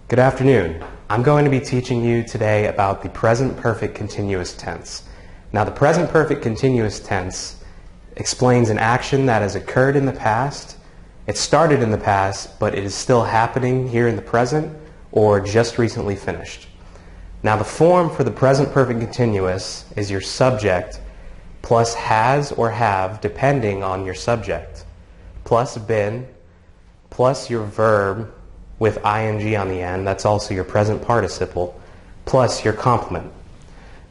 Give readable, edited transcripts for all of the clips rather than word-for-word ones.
Good afternoon. I'm going to be teaching you today about the present perfect continuous tense. Now, the present perfect continuous tense explains an action that has occurred in the past. It started in the past, but it is still happening here in the present or just recently finished. Now, the form for the present perfect continuous is your subject plus has or have, depending on your subject, plus been, plus your verb with ing on the end, that's also your present participle, plus your complement.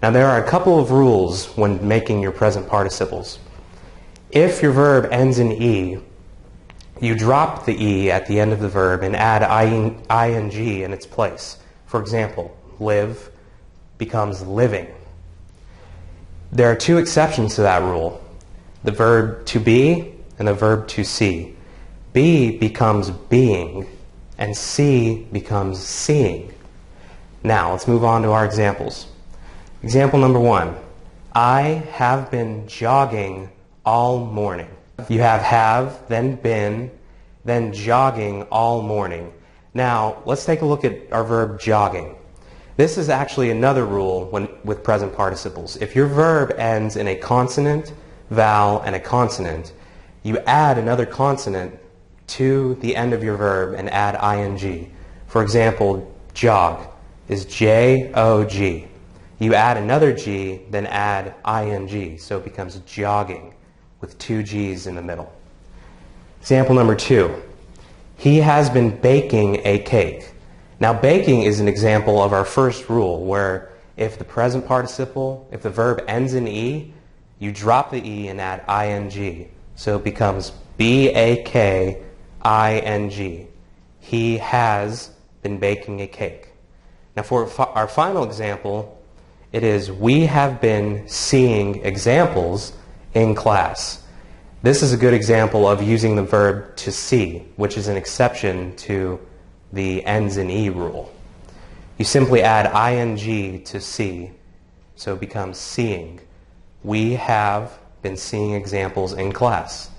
Now, there are a couple of rules when making your present participles. If your verb ends in E, you drop the E at the end of the verb and add ing in its place. For example, live becomes living. There are two exceptions to that rule: the verb to be and the verb to see. Be becomes being, and see becomes seeing. Now, let's move on to our examples. Example number 1. I have been jogging all morning. You have, then been, then jogging all morning. Now, let's take a look at our verb jogging. This is actually another rule with present participles. If your verb ends in a consonant, vowel, and a consonant, you add another consonant to the end of your verb and add ing. For example, jog is J-O-G. You add another G, then add ing, so it becomes jogging with two G's in the middle. Example number 2. He has been baking a cake. Now, baking is an example of our first rule, where if the present participle, if the verb ends in E, you drop the E and add ing, so it becomes B-A-K ing. He has been baking a cake. Now, for our final example, it is we have been seeing examples in class. This is a good example of using the verb to see, which is an exception to the ends in E rule. You simply add ing to see, so it becomes seeing. We have been seeing examples in class.